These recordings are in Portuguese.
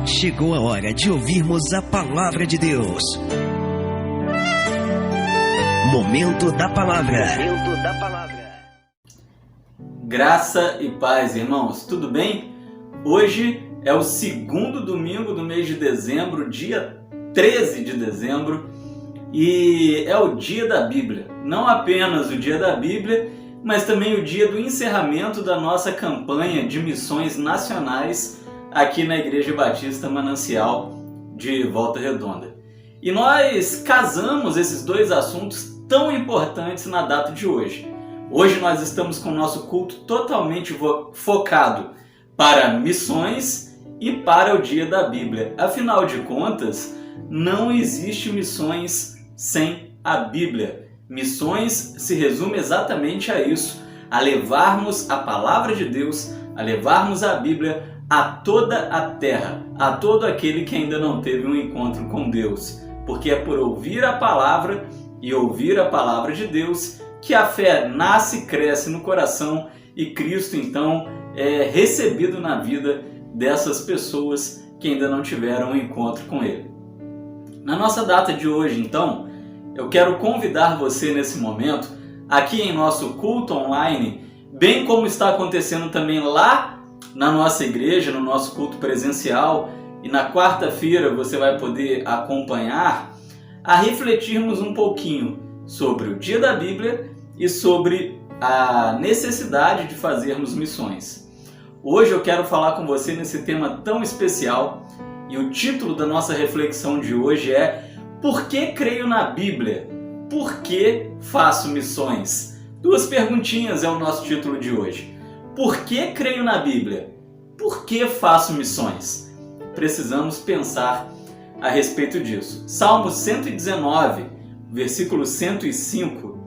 Chegou a hora de ouvirmos a Palavra de Deus. Momento da Palavra. Graça e paz, irmãos. Tudo bem? Hoje é o segundo domingo do mês de dezembro, dia 13 de dezembro, e é o dia da Bíblia. Não apenas o dia da Bíblia, mas também o dia do encerramento da nossa campanha de missões nacionais aqui na Igreja Batista Manancial de Volta Redonda. E nós casamos esses dois assuntos tão importantes na data de hoje. Hoje nós estamos com o nosso culto totalmente focado para missões e para o dia da Bíblia. Afinal de contas, não existe missões sem a Bíblia. Missões se resume exatamente a isso, a levarmos a palavra de Deus, a levarmos a Bíblia a toda a terra, a todo aquele que ainda não teve um encontro com Deus. Porque é por ouvir a palavra e ouvir a palavra de Deus que a fé nasce e cresce no coração e Cristo então é recebido na vida dessas pessoas que ainda não tiveram um encontro com Ele. Na nossa data de hoje, então, eu quero convidar você nesse momento, aqui em nosso culto online, bem como está acontecendo também lá na nossa igreja, no nosso culto presencial, e na quarta-feira você vai poder acompanhar, a refletirmos um pouquinho sobre o dia da Bíblia e sobre a necessidade de fazermos missões. Hoje eu quero falar com você nesse tema tão especial, e o título da nossa reflexão de hoje é: Por que creio na Bíblia? Por que faço missões? Duas perguntinhas é o nosso título de hoje. Por que creio na Bíblia? Por que faço missões? Precisamos pensar a respeito disso. Salmo 119, versículo 105,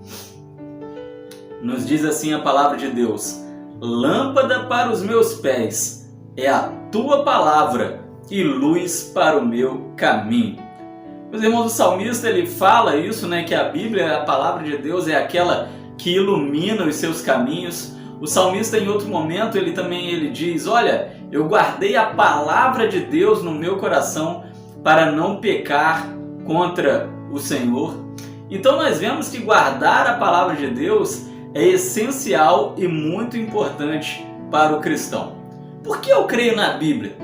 nos diz assim a palavra de Deus: Lâmpada para os meus pés é a tua palavra e luz para o meu caminho. Meus irmãos, o salmista ele fala isso, que a Bíblia, a palavra de Deus, é aquela que ilumina os seus caminhos. O salmista, em outro momento, ele diz: olha, eu guardei a palavra de Deus no meu coração para não pecar contra o Senhor. Então nós vemos que guardar a palavra de Deus é essencial e muito importante para o cristão. Por que eu creio na Bíblia?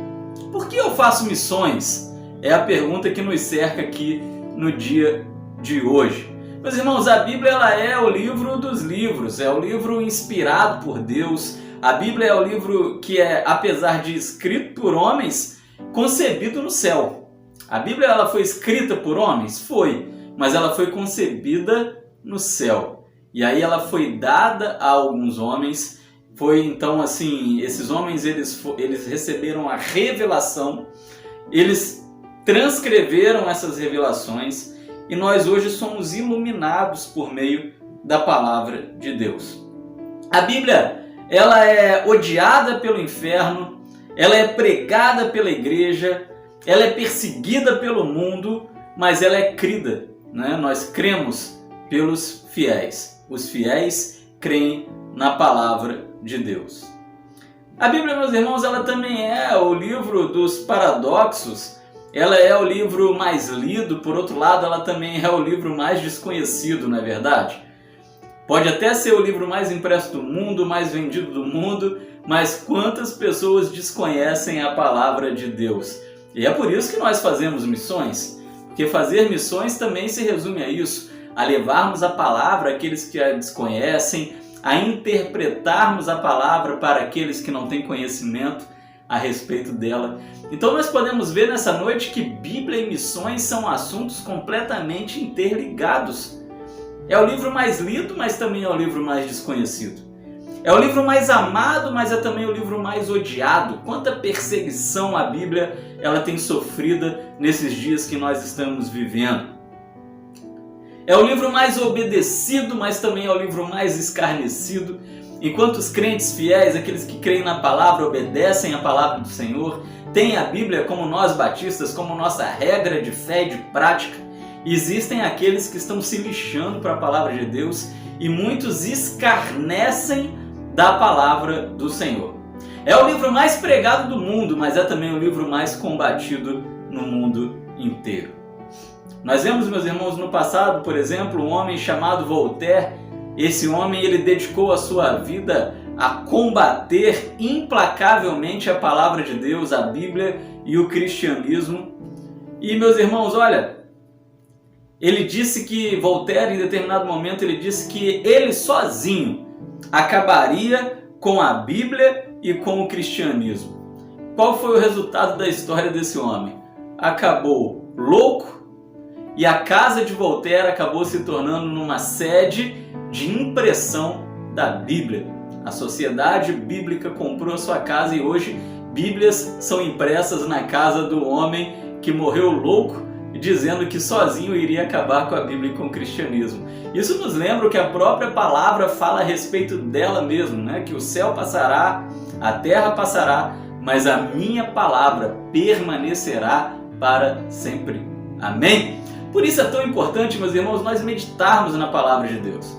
Por que eu faço missões? É a pergunta que nos cerca aqui no dia de hoje. Meus irmãos, a Bíblia ela é o livro dos livros, é o livro inspirado por Deus. A Bíblia é o livro que é, apesar de escrito por homens, concebido no céu. A Bíblia ela foi escrita por homens? Foi, mas ela foi concebida no céu. E aí ela foi dada a alguns homens. Foi então assim, esses homens eles receberam a revelação, eles transcreveram essas revelações, e nós hoje somos iluminados por meio da palavra de Deus. A Bíblia, ela é odiada pelo inferno, ela é pregada pela igreja, ela é perseguida pelo mundo, mas ela é crida, Nós cremos pelos fiéis. Os fiéis creem na palavra de Deus. A Bíblia, meus irmãos, ela também é o livro dos paradoxos. Ela é o livro mais lido, por outro lado, ela também é o livro mais desconhecido, não é verdade? Pode até ser o livro mais impresso do mundo, mais vendido do mundo, mas quantas pessoas desconhecem a palavra de Deus? E é por isso que nós fazemos missões, porque fazer missões também se resume a isso, a levarmos a palavra àqueles que a desconhecem, a interpretarmos a palavra para aqueles que não têm conhecimento a respeito dela. Então nós podemos ver nessa noite que Bíblia e missões são assuntos completamente interligados. É o livro mais lido, mas também é o livro mais desconhecido. É o livro mais amado, mas é também o livro mais odiado. Quanta perseguição a Bíblia ela tem sofrido nesses dias que nós estamos vivendo. É o livro mais obedecido, mas também é o livro mais escarnecido. Enquanto os crentes fiéis, aqueles que creem na palavra, obedecem a palavra do Senhor, têm a Bíblia como nós batistas, como nossa regra de fé e de prática, existem aqueles que estão se lixando para a palavra de Deus e muitos escarnecem da palavra do Senhor. É o livro mais pregado do mundo, mas é também o livro mais combatido no mundo inteiro. Nós vemos, meus irmãos, no passado, por exemplo, um homem chamado Voltaire. Esse homem, ele dedicou a sua vida a combater implacavelmente a palavra de Deus, a Bíblia e o cristianismo. E, meus irmãos, olha, ele disse que, Voltaire, em determinado momento, ele disse que ele sozinho acabaria com a Bíblia e com o cristianismo. Qual foi o resultado da história desse homem? Acabou louco e a casa de Voltaire acabou se tornando numa sede de impressão da Bíblia. A Sociedade Bíblica comprou a sua casa e hoje Bíblias são impressas na casa do homem que morreu louco, dizendo que sozinho iria acabar com a Bíblia e com o cristianismo. Isso nos lembra o que a própria palavra fala a respeito dela mesma, né? Que o céu passará, a terra passará, mas a minha palavra permanecerá para sempre. Amém? Por isso é tão importante, meus irmãos, nós meditarmos na palavra de Deus.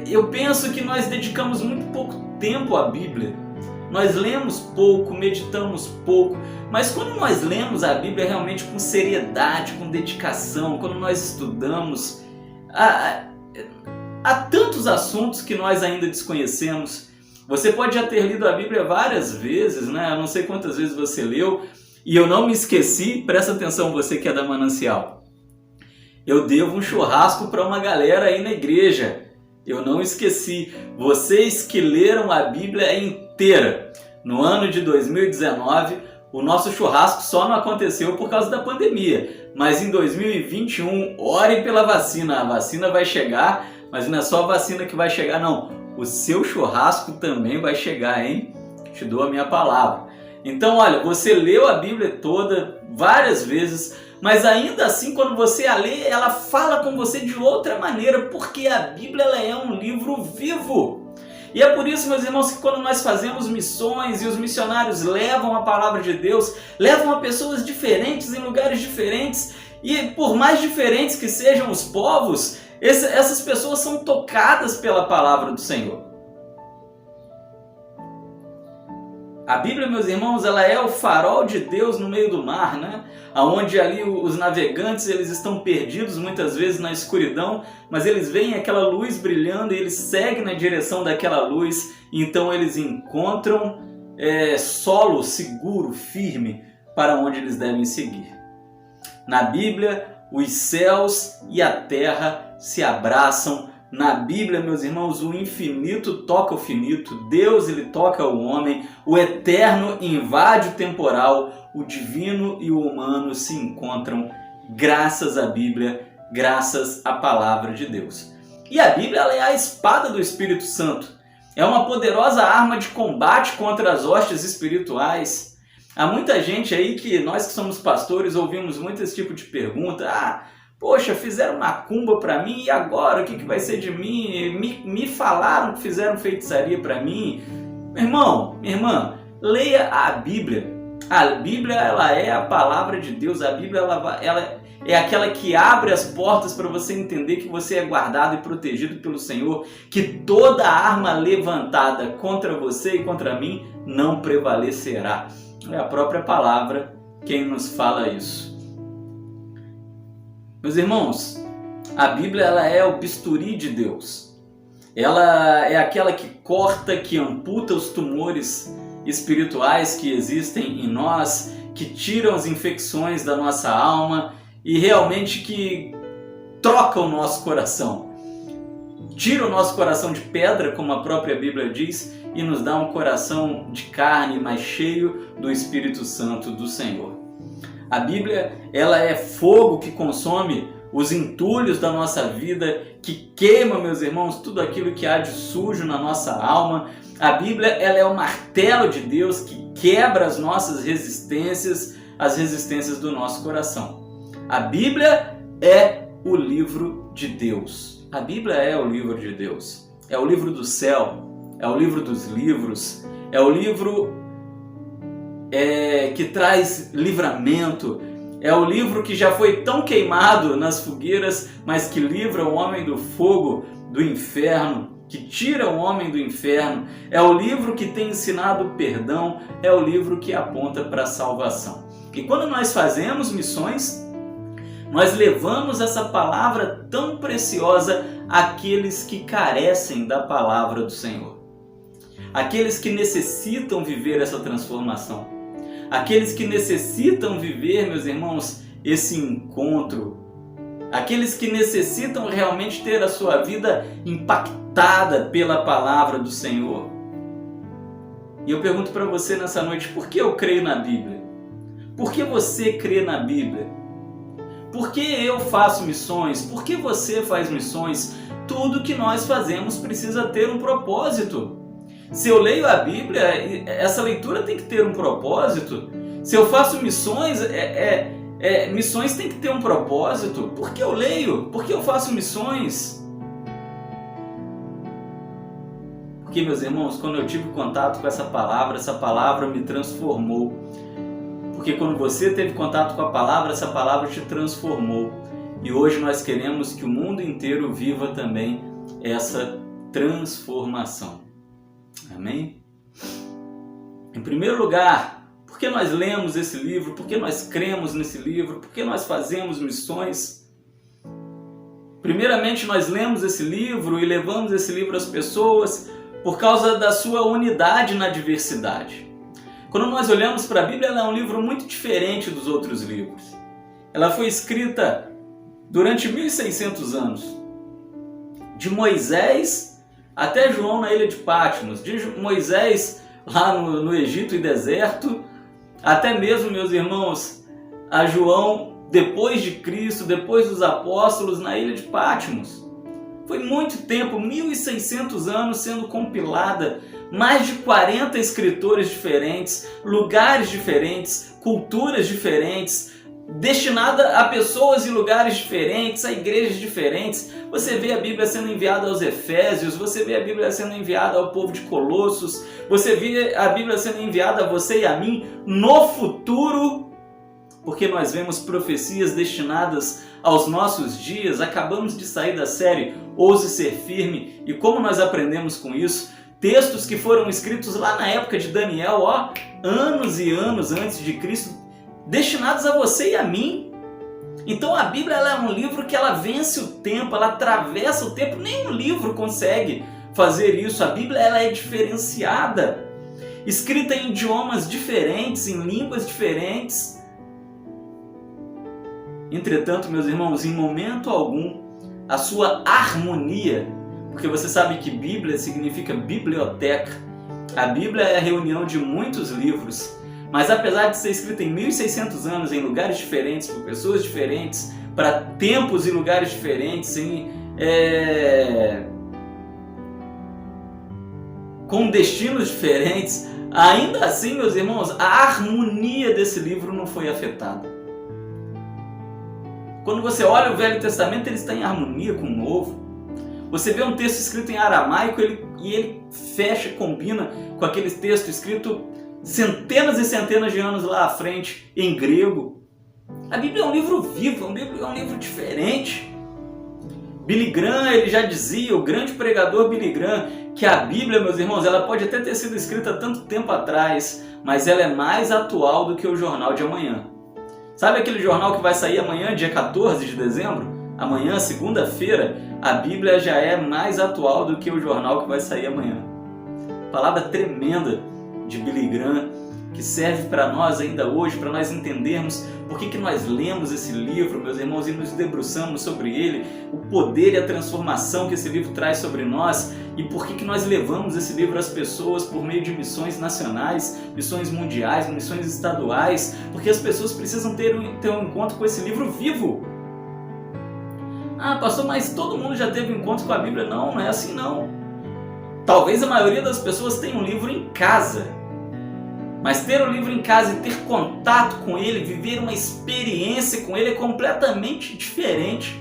Eu penso que nós dedicamos muito pouco tempo à Bíblia. Nós lemos pouco, meditamos pouco, mas quando nós lemos a Bíblia realmente com seriedade, com dedicação, quando nós estudamos, há tantos assuntos que nós ainda desconhecemos. Você pode já ter lido a Bíblia várias vezes, né? Eu não sei quantas vezes você leu, e eu não me esqueci, presta atenção você que é da Manancial. Eu devo um churrasco para uma galera aí na igreja. Eu não esqueci. Vocês que leram a Bíblia inteira no ano de 2019, o nosso churrasco só não aconteceu por causa da pandemia. Mas em 2021, ore pela vacina. A vacina vai chegar, mas não é só a vacina que vai chegar, não. O seu churrasco também vai chegar, hein? Te dou a minha palavra. Então, olha, você leu a Bíblia toda várias vezes, mas ainda assim, quando você a lê, ela fala com você de outra maneira, porque a Bíblia ela é um livro vivo. E é por isso, meus irmãos, que quando nós fazemos missões e os missionários levam a palavra de Deus, levam a pessoas diferentes em lugares diferentes, e por mais diferentes que sejam os povos, essas pessoas são tocadas pela palavra do Senhor. A Bíblia, meus irmãos, ela é o farol de Deus no meio do mar, né? Onde ali os navegantes eles estão perdidos muitas vezes na escuridão, mas eles veem aquela luz brilhando e eles seguem na direção daquela luz, então eles encontram solo seguro, firme, para onde eles devem seguir. Na Bíblia, os céus e a terra se abraçam. Na Bíblia, meus irmãos, o infinito toca o finito, Deus ele toca o homem, o eterno invade o temporal, o divino e o humano se encontram graças à Bíblia, graças à palavra de Deus. E a Bíblia ela é a espada do Espírito Santo, é uma poderosa arma de combate contra as hostes espirituais. Há muita gente aí que nós que somos pastores ouvimos muito esse tipo de pergunta, poxa, fizeram macumba para mim e agora o que vai ser de mim? Me falaram que fizeram feitiçaria para mim. Meu irmão, minha irmã, leia a Bíblia. A Bíblia ela é a palavra de Deus. A Bíblia ela é aquela que abre as portas para você entender que você é guardado e protegido pelo Senhor, que toda arma levantada contra você e contra mim não prevalecerá. É a própria palavra quem nos fala isso. Meus irmãos, a Bíblia ela é o bisturi de Deus. Ela é aquela que corta, que amputa os tumores espirituais que existem em nós, que tiram as infecções da nossa alma e realmente que troca o nosso coração. Tira o nosso coração de pedra, como a própria Bíblia diz, e nos dá um coração de carne, mais cheio do Espírito Santo do Senhor. A Bíblia ela é fogo que consome os entulhos da nossa vida, que queima, meus irmãos, tudo aquilo que há de sujo na nossa alma. A Bíblia ela é o martelo de Deus que quebra as nossas resistências, as resistências do nosso coração. A Bíblia é o livro de Deus. A Bíblia é o livro de Deus. É o livro do céu, é o livro dos livros, é o livro que traz livramento, é o livro que já foi tão queimado nas fogueiras, mas que livra o homem do fogo, do inferno. que tira o homem do inferno, é o livro que tem ensinado o perdão, é o livro que aponta para a salvação. E quando nós fazemos missões, nós levamos essa palavra tão preciosa àqueles que carecem da palavra do Senhor. Aqueles que necessitam viver essa transformação. Aqueles que necessitam viver, meus irmãos, esse encontro. Aqueles que necessitam realmente ter a sua vida impactada pela palavra do Senhor. E eu pergunto para você nessa noite, por que eu creio na Bíblia? Por que você crê na Bíblia? Por que eu faço missões? Por que você faz missões? Tudo que nós fazemos precisa ter um propósito. Se eu leio a Bíblia, essa leitura tem que ter um propósito. Se eu faço missões, missões tem que ter um propósito. Por que eu leio? Por que eu faço missões? Porque, meus irmãos, quando eu tive contato com essa palavra me transformou. Porque quando você teve contato com a palavra, essa palavra te transformou. E hoje nós queremos que o mundo inteiro viva também essa transformação. Amém? Em primeiro lugar, por que nós lemos esse livro? Por que nós cremos nesse livro? Por que nós fazemos missões? Primeiramente, nós lemos esse livro e levamos esse livro às pessoas por causa da sua unidade na diversidade. Quando nós olhamos para a Bíblia, ela é um livro muito diferente dos outros livros. Ela foi escrita durante 1600 anos. De Moisés até João na ilha de Patmos. De Moisés lá no Egito e deserto, até mesmo, meus irmãos, a João depois de Cristo, depois dos apóstolos na ilha de Patmos. Foi muito tempo, 1600 anos sendo compilada, mais de 40 escritores diferentes, lugares diferentes, culturas diferentes, destinada a pessoas e lugares diferentes, a igrejas diferentes. Você vê a Bíblia sendo enviada aos Efésios, você vê a Bíblia sendo enviada ao povo de Colossos, você vê a Bíblia sendo enviada a você e a mim no futuro, porque nós vemos profecias destinadas aos nossos dias. Acabamos de sair da série Ouse Ser Firme, e como nós aprendemos com isso? Textos que foram escritos lá na época de Daniel, anos e anos antes de Cristo, destinados a você e a mim. Então a Bíblia ela é um livro que ela vence o tempo, ela atravessa o tempo. Nenhum livro consegue fazer isso. A Bíblia ela é diferenciada, escrita em idiomas diferentes, em línguas diferentes. Entretanto, meus irmãos, em momento algum, a sua harmonia, porque você sabe que Bíblia significa biblioteca. A Bíblia é a reunião de muitos livros, mas apesar de ser escrita em 1600 anos, em lugares diferentes, por pessoas diferentes, para tempos e lugares diferentes, com destinos diferentes, ainda assim, meus irmãos, a harmonia desse livro não foi afetada. Quando você olha o Velho Testamento, ele está em harmonia com o Novo. Você vê um texto escrito em aramaico e ele fecha, combina com aquele texto escrito centenas e centenas de anos lá à frente em grego. A Bíblia é um livro vivo, é um livro diferente. Billy Graham, ele já dizia, o grande pregador Billy Graham, que a Bíblia, meus irmãos, ela pode até ter sido escrita tanto tempo atrás, mas ela é mais atual do que o jornal de amanhã. Sabe aquele jornal que vai sair amanhã, dia 14 de dezembro? Amanhã, segunda-feira, a Bíblia já é mais atual do que o jornal que vai sair amanhã. Palavra tremenda de Billy Graham, que serve para nós ainda hoje, para nós entendermos por que nós lemos esse livro, meus irmãos, e nos debruçamos sobre ele, o poder e a transformação que esse livro traz sobre nós, e por que nós levamos esse livro às pessoas por meio de missões nacionais, missões mundiais, missões estaduais, porque as pessoas precisam ter um encontro com esse livro vivo. Ah, pastor, mas todo mundo já teve um encontro com a Bíblia? Não, não é assim não. Talvez a maioria das pessoas tenha um livro em casa, mas ter o livro em casa e ter contato com ele, viver uma experiência com ele é completamente diferente.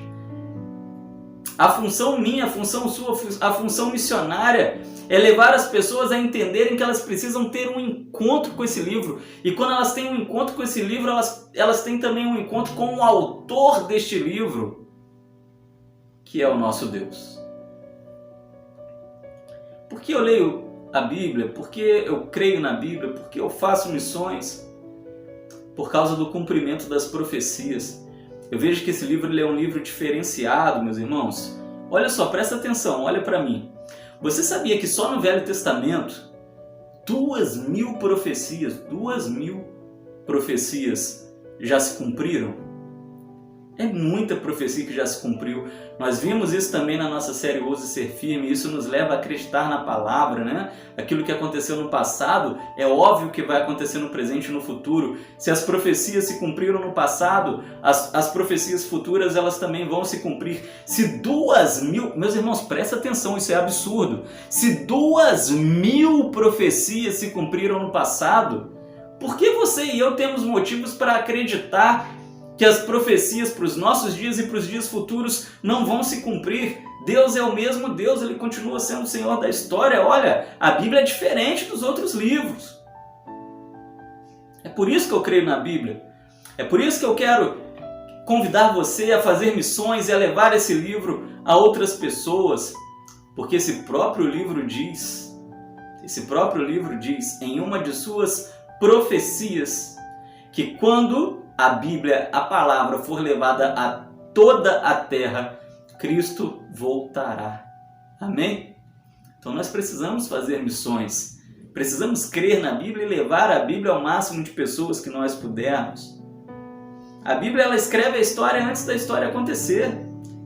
A função minha, a função sua, a função missionária é levar as pessoas a entenderem que elas precisam ter um encontro com esse livro. E quando elas têm um encontro com esse livro, elas têm também um encontro com o autor deste livro, que é o nosso Deus. por que eu leio a Bíblia? Por que eu creio na Bíblia? Por que eu faço missões? Por causa do cumprimento das profecias. Eu vejo que esse livro ele é um livro diferenciado, meus irmãos. Olha só, presta atenção, olha para mim. Você sabia que só no Velho Testamento 2.000 profecias já se cumpriram? É muita profecia que já se cumpriu. Nós vimos isso também na nossa série Ouse Ser Firme. Isso nos leva a acreditar na palavra, né? Aquilo que aconteceu no passado é óbvio que vai acontecer no presente e no futuro. Se as profecias se cumpriram no passado, as profecias futuras elas também vão se cumprir. Se 2.000... Meus irmãos, presta atenção, isso é absurdo. Se 2.000 profecias se cumpriram no passado, por que você e eu temos motivos para acreditar que as profecias para os nossos dias e para os dias futuros não vão se cumprir? Deus é o mesmo Deus, Ele continua sendo o Senhor da história. Olha, a Bíblia é diferente dos outros livros. É por isso que eu creio na Bíblia. É por isso que eu quero convidar você a fazer missões e a levar esse livro a outras pessoas. Porque esse próprio livro diz em uma de suas profecias, que quando a Bíblia, a palavra, for levada a toda a terra, Cristo voltará. Amém? Então nós precisamos fazer missões. Precisamos crer na Bíblia e levar a Bíblia ao máximo de pessoas que nós pudermos. A Bíblia ela escreve a história antes da história acontecer.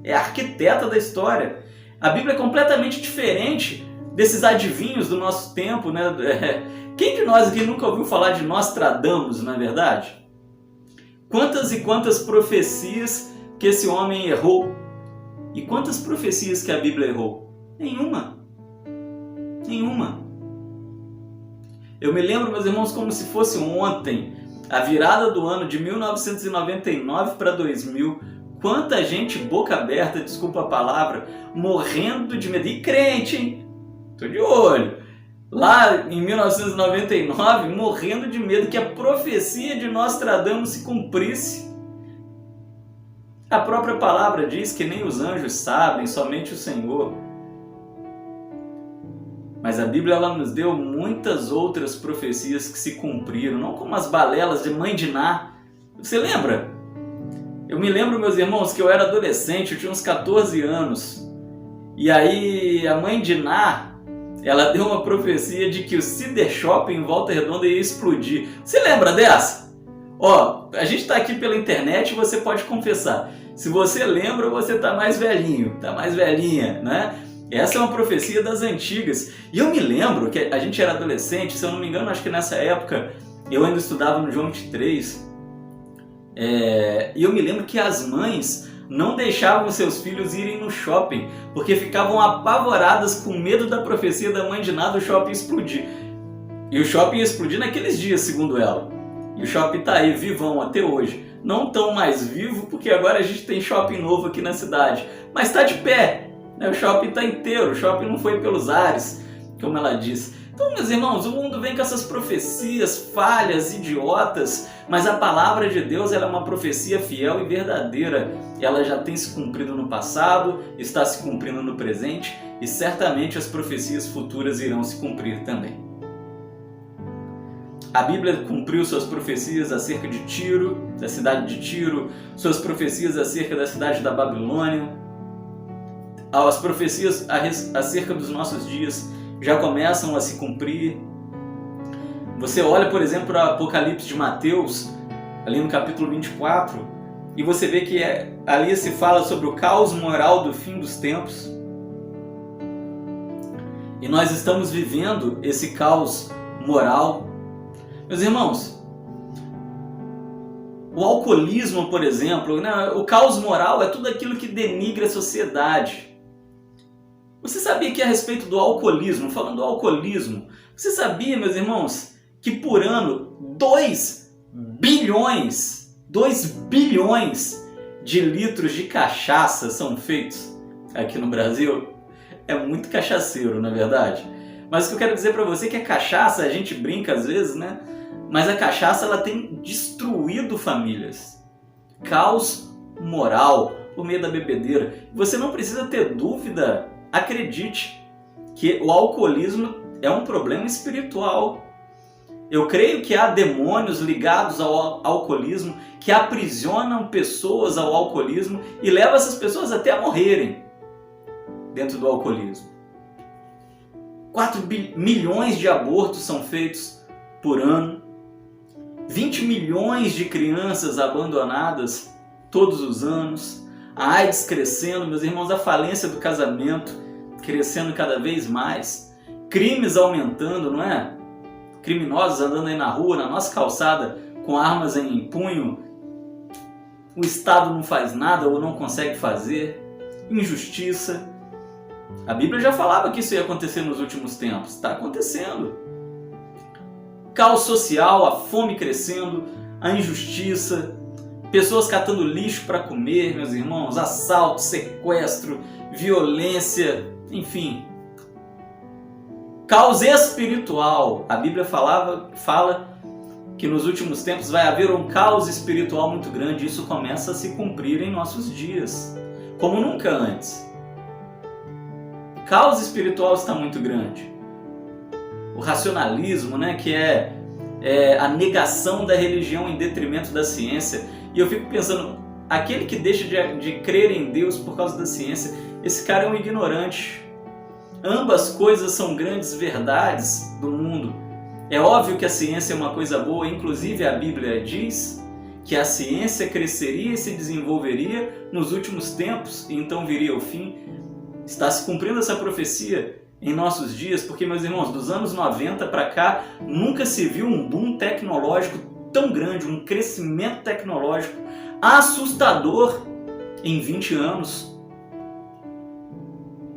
É a arquiteta da história. A Bíblia é completamente diferente desses adivinhos do nosso tempo, né? Quem de nós aqui nunca ouviu falar de Nostradamus, não é verdade? Quantas e quantas profecias que esse homem errou? E quantas profecias que a Bíblia errou? Nenhuma. Eu me lembro, meus irmãos, como se fosse ontem, a virada do ano de 1999 para 2000. Quanta gente boca aberta, desculpa a palavra, morrendo de medo. E crente, hein? Tô de olho. Lá em 1999, morrendo de medo que a profecia de Nostradamus se cumprisse. A própria palavra diz que nem os anjos sabem, somente o Senhor. Mas a Bíblia ela nos deu muitas outras profecias que se cumpriram, não como as balelas de Mãe Diná. Você lembra? Eu me lembro, meus irmãos, que eu era adolescente, eu tinha uns 14 anos. E aí a Mãe Diná, ela deu uma profecia de que o Cider Shopping em Volta Redonda ia explodir. Você lembra dessa? Ó, a gente está aqui pela internet e você pode confessar. Se você lembra, você está mais velhinho, está mais velhinha, né? Essa é uma profecia das antigas. E eu me lembro que a gente era adolescente, se eu não me engano, acho que nessa época eu ainda estudava no João 23. E eu me lembro que as mães não deixavam seus filhos irem no shopping, porque ficavam apavoradas com medo da profecia da Mãe Diná do shopping explodir. E o shopping ia explodir naqueles dias, segundo ela. E o shopping está aí, vivão até hoje. Não tão mais vivo, porque agora a gente tem shopping novo aqui na cidade. Mas está de pé, né? O shopping está inteiro, o shopping não foi pelos ares, como ela disse. Então, meus irmãos, o mundo vem com essas profecias falhas, idiotas, mas a palavra de Deus ela é uma profecia fiel e verdadeira. Ela já tem se cumprido no passado, está se cumprindo no presente e certamente as profecias futuras irão se cumprir também. A Bíblia cumpriu suas profecias acerca de Tiro, da cidade de Tiro, suas profecias acerca da cidade da Babilônia, as profecias acerca dos nossos dias já começam a se cumprir. Você olha, por exemplo, para o Apocalipse de Mateus, ali no capítulo 24, e você vê que ali se fala sobre o caos moral do fim dos tempos. E nós estamos vivendo esse caos moral. Meus irmãos, o alcoolismo, por exemplo, né? O caos moral é tudo aquilo que denigra a sociedade. Você sabia que a respeito do alcoolismo, falando do alcoolismo, você sabia, meus irmãos, que por ano 2 bilhões de litros de cachaça são feitos aqui no Brasil? É muito cachaceiro, na verdade. Mas o que eu quero dizer para você é que a cachaça, a gente brinca às vezes, né? Mas a cachaça ela tem destruído famílias. Caos moral por meio da bebedeira. Você não precisa ter dúvida. Acredite, que o alcoolismo é um problema espiritual. Eu creio que há demônios ligados ao alcoolismo que aprisionam pessoas ao alcoolismo e levam essas pessoas até a morrerem dentro do alcoolismo. 4 milhões de abortos são feitos por ano. 20 milhões de crianças abandonadas todos os anos. A AIDS crescendo, meus irmãos, a falência do casamento crescendo cada vez mais. Crimes aumentando, não é? Criminosos andando aí na rua, na nossa calçada, com armas em punho. O Estado não faz nada ou não consegue fazer. Injustiça. A Bíblia já falava que isso ia acontecer nos últimos tempos. Está acontecendo. Caos social, a fome crescendo, a injustiça, pessoas catando lixo para comer, meus irmãos, assalto, sequestro, violência, enfim. Caos espiritual. A Bíblia fala que nos últimos tempos vai haver um caos espiritual muito grande. Isso começa a se cumprir em nossos dias, como nunca antes. O caos espiritual está muito grande. O racionalismo, né, que é a negação da religião em detrimento da ciência. E eu fico pensando, aquele que deixa de crer em Deus por causa da ciência, esse cara é um ignorante. Ambas coisas são grandes verdades do mundo. É óbvio que a ciência é uma coisa boa, inclusive a Bíblia diz que a ciência cresceria e se desenvolveria nos últimos tempos, e então viria o fim. Está se cumprindo essa profecia em nossos dias, porque, meus irmãos, dos anos 90 para cá, nunca se viu um boom tecnológico tão grande, um crescimento tecnológico assustador em 20 anos.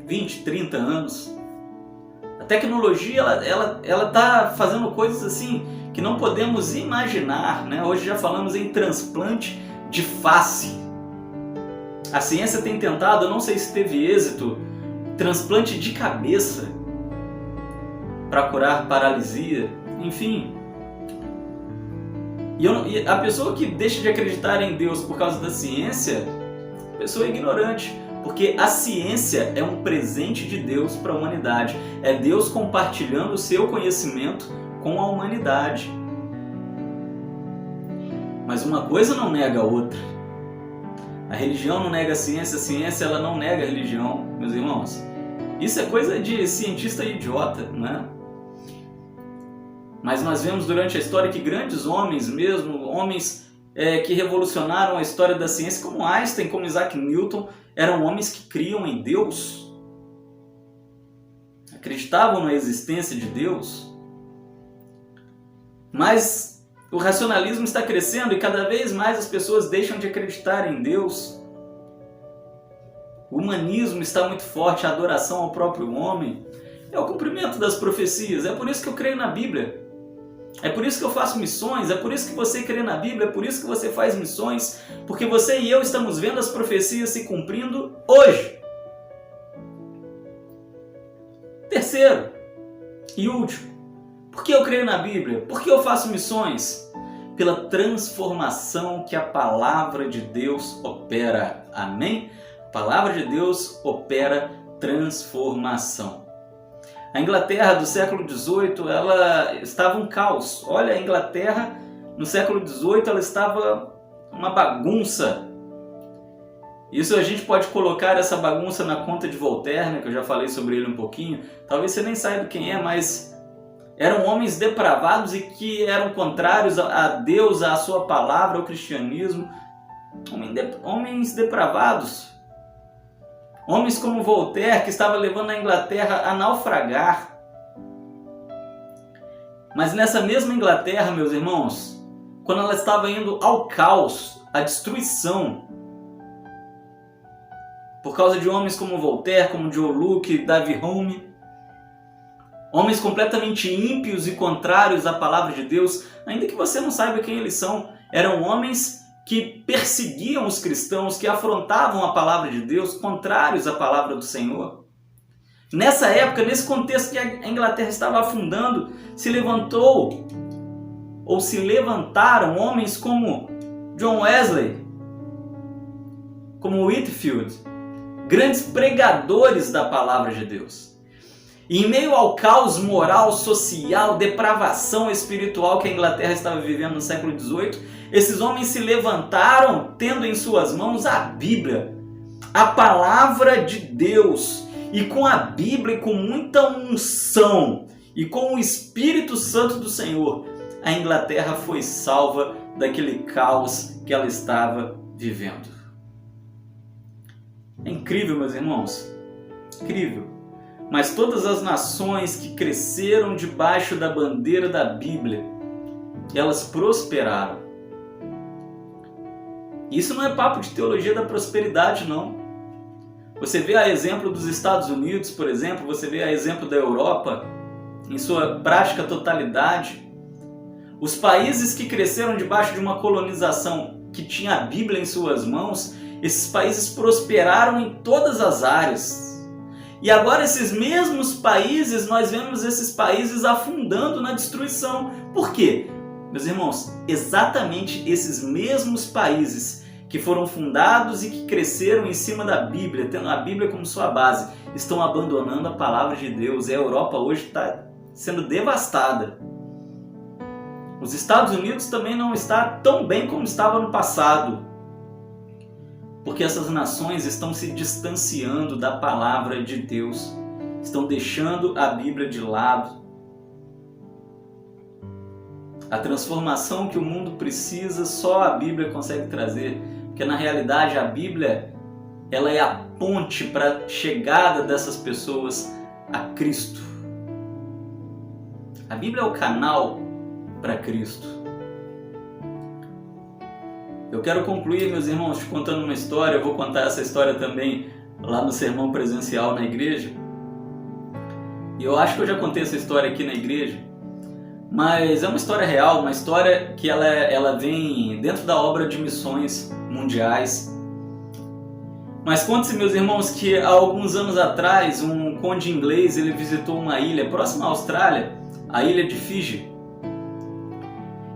20, 30 anos. A tecnologia ela tá fazendo coisas assim que não podemos imaginar, né? Hoje já falamos em transplante de face. A ciência tem tentado, eu não sei se teve êxito, transplante de cabeça para curar paralisia, enfim. E a pessoa que deixa de acreditar em Deus por causa da ciência, a pessoa é ignorante. Porque a ciência é um presente de Deus para a humanidade. É Deus compartilhando o seu conhecimento com a humanidade. Mas uma coisa não nega a outra. A religião não nega a ciência ela não nega a religião, meus irmãos. Isso é coisa de cientista idiota, né? Mas nós vemos durante a história que grandes homens mesmo, homens que revolucionaram a história da ciência, como Einstein, como Isaac Newton, eram homens que criam em Deus, acreditavam na existência de Deus. Mas o racionalismo está crescendo e cada vez mais as pessoas deixam de acreditar em Deus. O humanismo está muito forte, a adoração ao próprio homem. É o cumprimento das profecias, é por isso que eu creio na Bíblia. É por isso que eu faço missões, é por isso que você crê na Bíblia, é por isso que você faz missões, porque você e eu estamos vendo as profecias se cumprindo hoje. Terceiro e último, por que eu creio na Bíblia? Por que eu faço missões? Pela transformação que a palavra de Deus opera. Amém? A palavra de Deus opera transformação. A Inglaterra do século XVIII, ela estava um caos. Olha, a Inglaterra no século XVIII, ela estava uma bagunça. Isso a gente pode colocar essa bagunça na conta de Voltaire, né, que eu já falei sobre ele um pouquinho. Talvez você nem saiba quem é, mas eram homens depravados e que eram contrários a Deus, à sua palavra, ao cristianismo. Homens depravados. Homens como Voltaire, que estava levando a Inglaterra a naufragar. Mas nessa mesma Inglaterra, meus irmãos, quando ela estava indo ao caos, à destruição, por causa de homens como Voltaire, como John Locke, David Hume, homens completamente ímpios e contrários à palavra de Deus, ainda que você não saiba quem eles são, eram homens que perseguiam os cristãos, que afrontavam a palavra de Deus, contrários à palavra do Senhor. Nessa época, nesse contexto que a Inglaterra estava afundando, se levantaram homens como John Wesley, como Whitefield, grandes pregadores da palavra de Deus. E em meio ao caos moral, social, depravação espiritual que a Inglaterra estava vivendo no século XVIII, esses homens se levantaram tendo em suas mãos a Bíblia, a palavra de Deus. E com a Bíblia e com muita unção e com o Espírito Santo do Senhor, a Inglaterra foi salva daquele caos que ela estava vivendo. É incrível, meus irmãos, incrível. Mas todas as nações que cresceram debaixo da bandeira da Bíblia, elas prosperaram. Isso não é papo de teologia da prosperidade, não. Você vê a exemplo dos Estados Unidos, por exemplo, você vê a exemplo da Europa, em sua prática totalidade. Os países que cresceram debaixo de uma colonização que tinha a Bíblia em suas mãos, esses países prosperaram em todas as áreas. E agora esses mesmos países, nós vemos esses países afundando na destruição. Por quê? Meus irmãos, exatamente esses mesmos países que foram fundados e que cresceram em cima da Bíblia, tendo a Bíblia como sua base, estão abandonando a palavra de Deus. E a Europa hoje está sendo devastada. Os Estados Unidos também não está tão bem como estava no passado, porque essas nações estão se distanciando da palavra de Deus, estão deixando a Bíblia de lado. A transformação que o mundo precisa, só a Bíblia consegue trazer, porque na realidade a Bíblia, ela é a ponte para a chegada dessas pessoas a Cristo. A Bíblia é o canal para Cristo. Eu quero concluir, meus irmãos, te contando uma história. Eu vou contar essa história também lá no sermão presencial na igreja. E eu acho que eu já contei essa história aqui na igreja. Mas é uma história real, uma história que ela vem dentro da obra de missões mundiais. Mas conte-se, meus irmãos, que há alguns anos atrás, um conde inglês ele visitou uma ilha próxima à Austrália, a ilha de Fiji.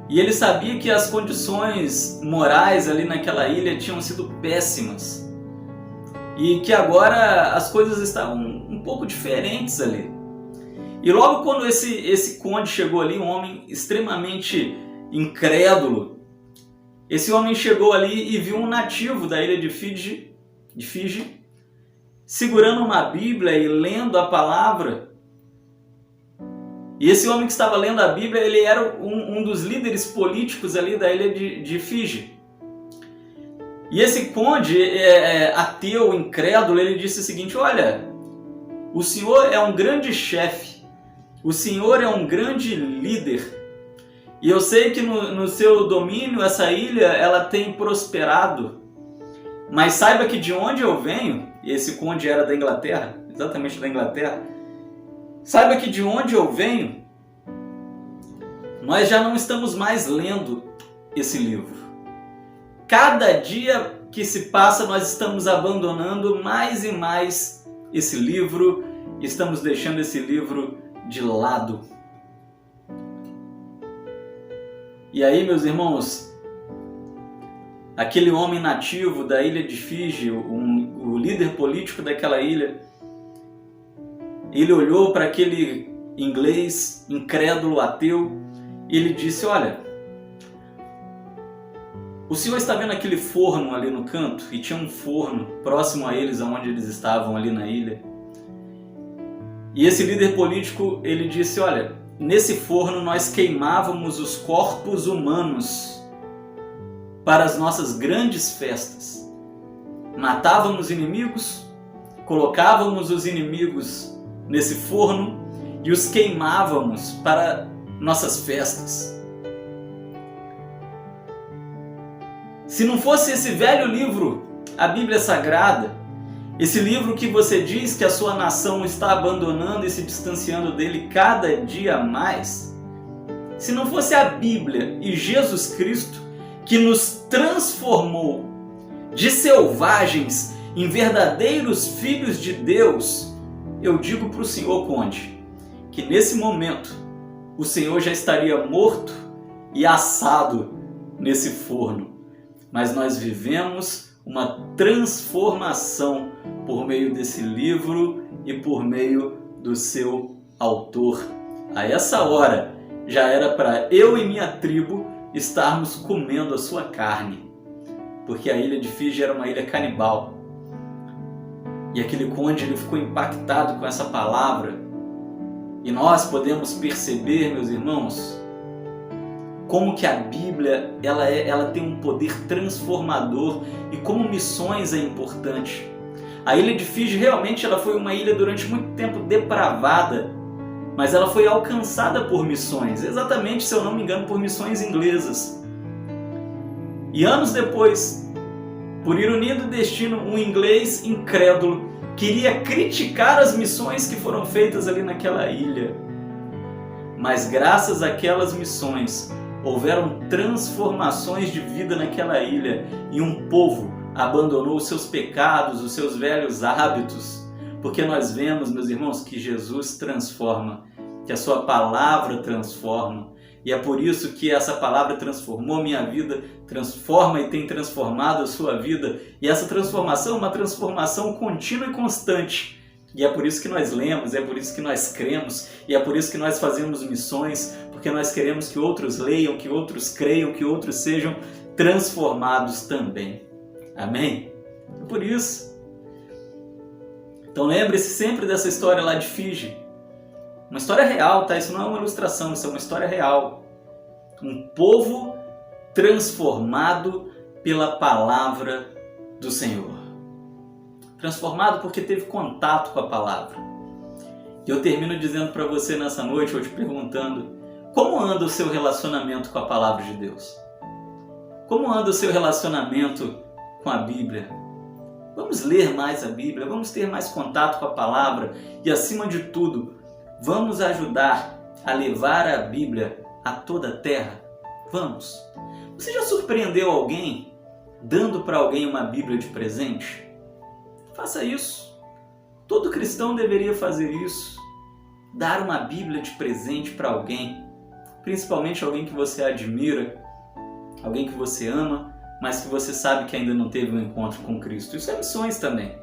E ele sabia que as condições morais ali naquela ilha tinham sido péssimas. E que agora as coisas estavam um pouco diferentes ali. E logo quando esse conde chegou ali, um homem extremamente incrédulo, esse homem chegou ali e viu um nativo da ilha de Fiji, segurando uma Bíblia e lendo a palavra. E esse homem que estava lendo a Bíblia, ele era um dos líderes políticos ali da ilha de Fiji. E esse conde, ateu, incrédulo, ele disse o seguinte: olha, o senhor é um grande chefe, o senhor é um grande líder, e eu sei que no seu domínio essa ilha ela tem prosperado, mas saiba que de onde eu venho, e esse conde era da Inglaterra, exatamente da Inglaterra, saiba que de onde eu venho, nós já não estamos mais lendo esse livro. Cada dia que se passa, nós estamos abandonando mais e mais esse livro, estamos deixando esse livro de lado. E aí, meus irmãos, aquele homem nativo da ilha de Fiji, o líder político daquela ilha, ele olhou para aquele inglês incrédulo, ateu, e ele disse: olha, o senhor está vendo aquele forno ali no canto? E tinha um forno próximo a eles, onde eles estavam ali na ilha. E esse líder político, ele disse: olha, nesse forno nós queimávamos os corpos humanos para as nossas grandes festas. Matávamos inimigos, colocávamos os inimigos nesse forno e os queimávamos para nossas festas. Se não fosse esse velho livro, a Bíblia Sagrada, esse livro que você diz que a sua nação está abandonando e se distanciando dele cada dia mais, se não fosse a Bíblia e Jesus Cristo que nos transformou de selvagens em verdadeiros filhos de Deus, eu digo para o senhor conde que nesse momento o senhor já estaria morto e assado nesse forno. Mas nós vivemos uma transformação por meio desse livro e por meio do seu autor. A essa hora já era para eu e minha tribo estarmos comendo a sua carne, porque a ilha de Fiji era uma ilha canibal. E aquele conde ele ficou impactado com essa palavra. E nós podemos perceber, meus irmãos, como que a Bíblia ela tem um poder transformador e como missões é importante. A ilha de Fiji realmente ela foi uma ilha durante muito tempo depravada, mas ela foi alcançada por missões, exatamente, se eu não me engano, por missões inglesas. E anos depois, por ironia do destino, um inglês incrédulo queria criticar as missões que foram feitas ali naquela ilha. Mas graças àquelas missões, houveram transformações de vida naquela ilha e um povo abandonou os seus pecados, os seus velhos hábitos, porque nós vemos, meus irmãos, que Jesus transforma, que a sua palavra transforma, e é por isso que essa palavra transformou minha vida, transforma e tem transformado a sua vida, e essa transformação é uma transformação contínua e constante. E é por isso que nós lemos, é por isso que nós cremos, e é por isso que nós fazemos missões, porque nós queremos que outros leiam, que outros creiam, que outros sejam transformados também. Amém? É por isso. Então lembre-se sempre dessa história lá de Fiji. Uma história real, tá? Isso não é uma ilustração, isso é uma história real. Um povo transformado pela palavra do Senhor. Transformado porque teve contato com a palavra. E eu termino dizendo para você nessa noite, ou te perguntando, como anda o seu relacionamento com a palavra de Deus? Como anda o seu relacionamento com a Bíblia? Vamos ler mais a Bíblia, vamos ter mais contato com a palavra e, acima de tudo, vamos ajudar a levar a Bíblia a toda a terra. Vamos. Você já surpreendeu alguém dando para alguém uma Bíblia de presente? Faça isso. Todo cristão deveria fazer isso. Dar uma Bíblia de presente para alguém, principalmente alguém que você admira, alguém que você ama, mas que você sabe que ainda não teve um encontro com Cristo. Isso é missões também.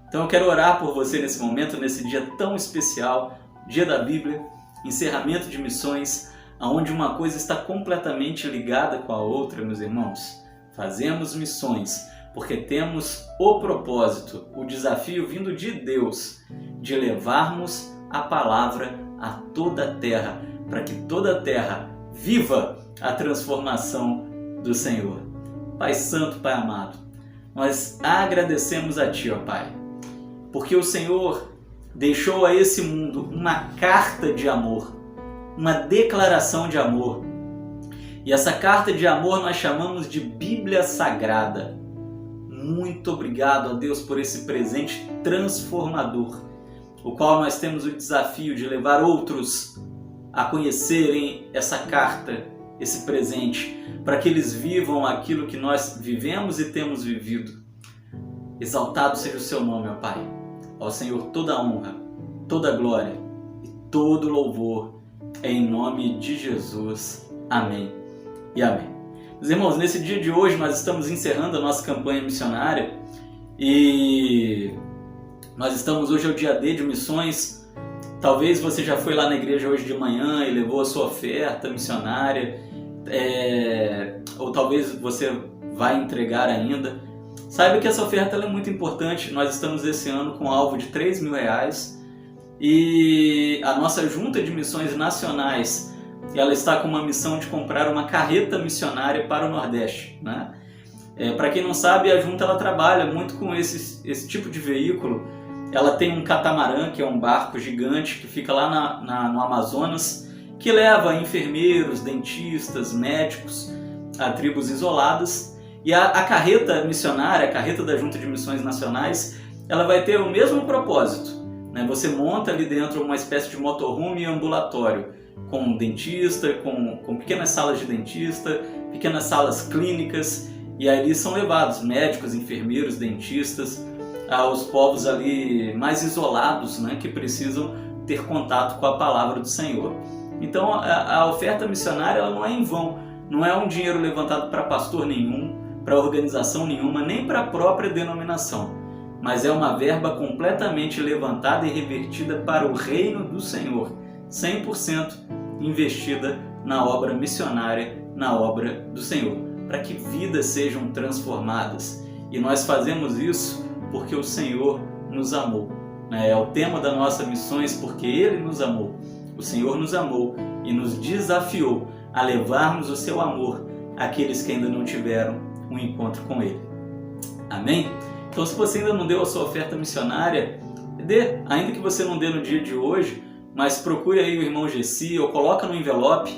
Então eu quero orar por você nesse momento, nesse dia tão especial, dia da Bíblia, encerramento de missões, onde uma coisa está completamente ligada com a outra, meus irmãos. Fazemos missões porque temos o propósito, o desafio vindo de Deus, de levarmos a palavra a toda a terra, para que toda a terra viva a transformação do Senhor. Pai Santo, Pai amado, nós agradecemos a Ti, ó Pai, porque o Senhor deixou a esse mundo uma carta de amor, uma declaração de amor. E essa carta de amor nós chamamos de Bíblia Sagrada. Muito obrigado a Deus por esse presente transformador, o qual nós temos o desafio de levar outros a conhecerem essa carta, esse presente, para que eles vivam aquilo que nós vivemos e temos vivido. Exaltado seja o seu nome, ó Pai. Ao Senhor toda a honra, toda a glória e todo louvor, em nome de Jesus. Amém e amém. Meus irmãos, nesse dia de hoje nós estamos encerrando a nossa campanha missionária e nós estamos hoje ao dia D de missões. Talvez você já foi lá na igreja hoje de manhã e levou a sua oferta missionária, ou talvez você vai entregar ainda. Saiba que essa oferta ela é muito importante. Nós estamos esse ano com um alvo de R$3.000 e a nossa junta de missões nacionais ela está com uma missão de comprar uma carreta missionária para o Nordeste, né? Para quem não sabe, a junta ela trabalha muito com esse tipo de veículo. Ela tem um catamarã, que é um barco gigante que fica lá no Amazonas, que leva enfermeiros, dentistas, médicos a tribos isoladas. E a carreta missionária, a carreta da Junta de Missões Nacionais, ela vai ter o mesmo propósito, né? Você monta ali dentro uma espécie de motorhome e ambulatório, com dentista, com pequenas salas de dentista, pequenas salas clínicas, e ali são levados médicos, enfermeiros, dentistas, aos povos ali mais isolados, né, que precisam ter contato com a palavra do Senhor. Então a oferta missionária ela não é em vão, não é um dinheiro levantado para pastor nenhum, para organização nenhuma, nem para a própria denominação. mas é uma verba completamente levantada e revertida para o reino do Senhor, 100% investida na obra missionária, na obra do Senhor, para que vidas sejam transformadas. E nós fazemos isso porque o Senhor nos amou. É o tema da nossa missões, porque Ele nos amou. O Senhor nos amou e nos desafiou a levarmos o seu amor àqueles que ainda não tiveram um encontro com Ele. Amém? Então, se você ainda não deu a sua oferta missionária, dê, ainda que você não dê no dia de hoje, mas procure aí o irmão Gessi ou coloca no envelope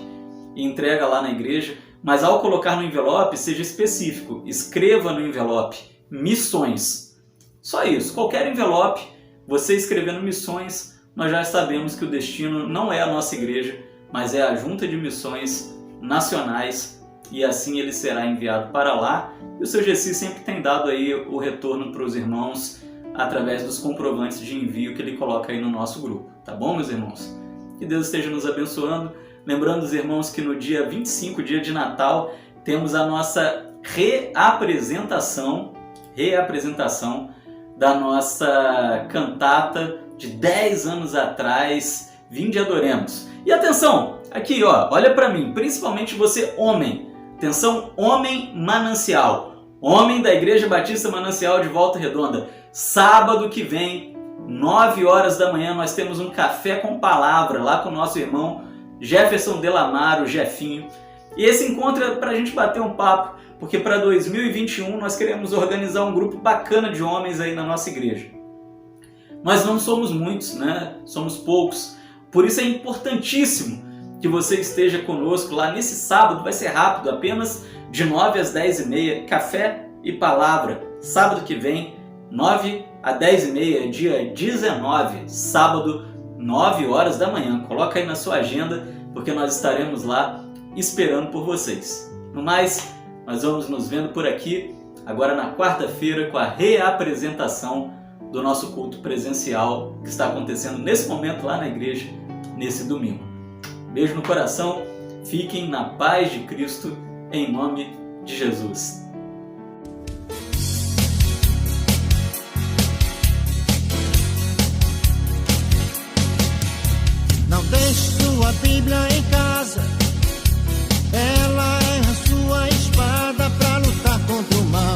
e entrega lá na igreja. Mas ao colocar no envelope, seja específico, escreva no envelope missões. Só isso, qualquer envelope, você escrevendo missões, nós já sabemos que o destino não é a nossa igreja, mas é a Junta de Missões Nacionais, e assim ele será enviado para lá. E o seu Gessi sempre tem dado aí o retorno para os irmãos através dos comprovantes de envio que ele coloca aí no nosso grupo. Tá bom, meus irmãos? Que Deus esteja nos abençoando. Lembrando os irmãos que no dia 25, dia de Natal, temos a nossa reapresentação da nossa cantata de 10 anos atrás, Vinde e Adoremos. E atenção, aqui ó, olha para mim, principalmente você homem, atenção, homem manancial, homem da Igreja Batista Manancial de Volta Redonda, sábado que vem, 9 horas da manhã, nós temos um café com palavra lá com o nosso irmão Jefferson Delamar, o Jefinho. E esse encontro é para a gente bater um papo, porque para 2021 nós queremos organizar um grupo bacana de homens aí na nossa igreja. Nós não somos muitos, né? Somos poucos. Por isso é importantíssimo que você esteja conosco lá nesse sábado. Vai ser rápido, apenas de 9 às 10h30, café e palavra. Sábado que vem, 9 às 10h30, dia 19, sábado, 9 horas da manhã. Coloca aí na sua agenda, porque nós estaremos lá esperando por vocês. No mais, nós vamos nos vendo por aqui, agora na quarta-feira, com a reapresentação do nosso culto presencial, que está acontecendo nesse momento lá na igreja, nesse domingo. Beijo no coração, fiquem na paz de Cristo, em nome de Jesus. Não deixe sua Bíblia em casa, ela é a sua espada para lutar contra o mal.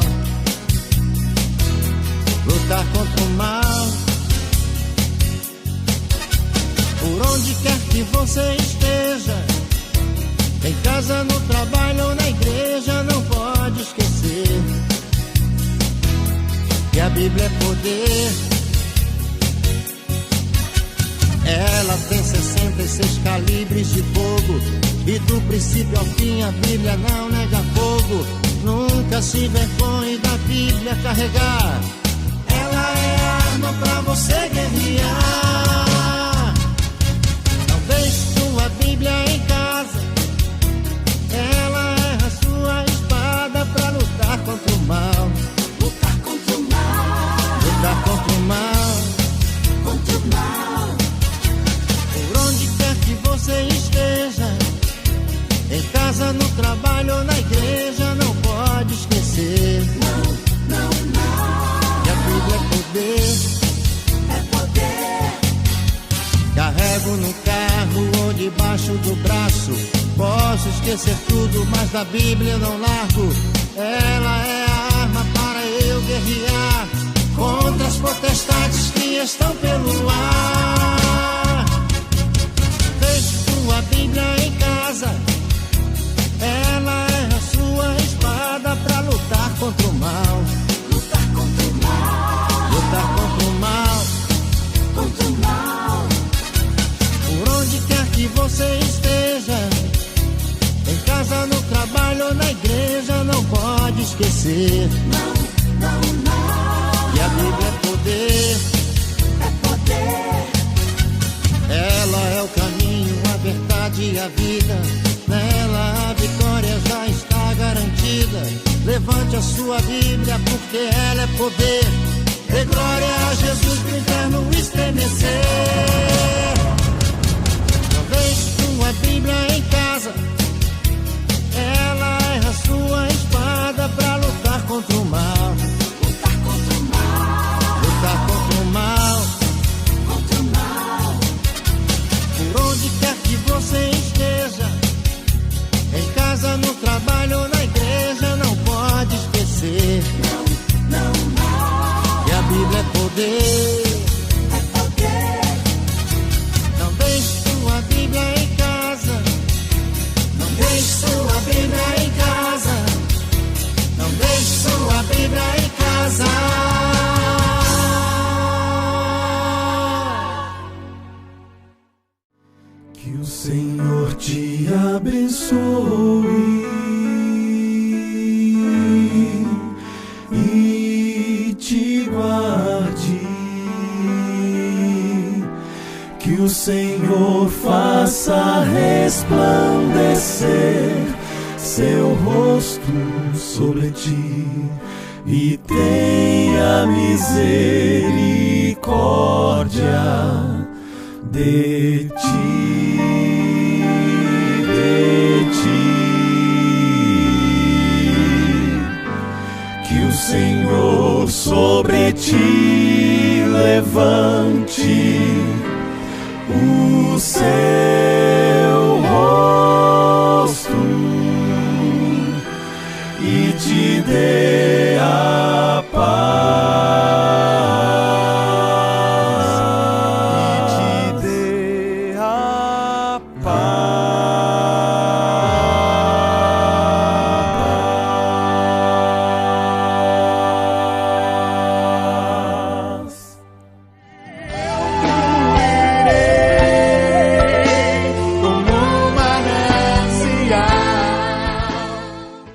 Lutar contra o mal. Por onde quer que você esteja, em casa, no trabalho ou na igreja, não pode esquecer que a Bíblia é poder. Ela tem 66 calibres de fogo, e do princípio ao fim a Bíblia não nega fogo. Nunca se envergonhe da Bíblia carregar, ela é a arma pra você guerrear. Não deixe sua Bíblia em casa, ela é a sua espada pra lutar contra o mal. Lutar contra o mal. Lutar contra o mal. Contra o mal. Por onde quer que você esteja, em casa, no trabalho ou na igreja, não pode esquecer. Não, não, não. Que a Bíblia é poder. É poder. Carrego no carro ou debaixo do braço, posso esquecer tudo, mas da Bíblia eu não largo. Ela é a arma para eu guerrear contra as potestades que estão pelo ar. Deixe sua Bíblia em casa, ela é a sua espada para lutar contra o mal. Lutar contra o mal. Lutar contra o mal. Contra o mal. Por onde quer que você esteja, em casa, no trabalho ou na igreja, não pode esquecer. Não, não, não. Que a Bíblia é poder. É poder. Ela é o caminho, a verdade e a vida. Nela a vitória já está garantida. Levante a sua Bíblia, porque ela é poder. Dê glória a Jesus pro inferno estremecer. Não deixe sua Bíblia em casa, ela é a sua espada pra lutar contra o mal. Lutar contra o mal. trabalho na igreja não pode esquecer. Não, que a Bíblia é poder. Não deixe sua Bíblia em casa. Não deixe sua Bíblia em casa. Não deixe sua Bíblia em casa. Que o Senhor te abençoe e te guarde. Que o Senhor faça resplandecer seu rosto sobre ti e tenha misericórdia de ti. Que o Senhor sobre ti levante o céu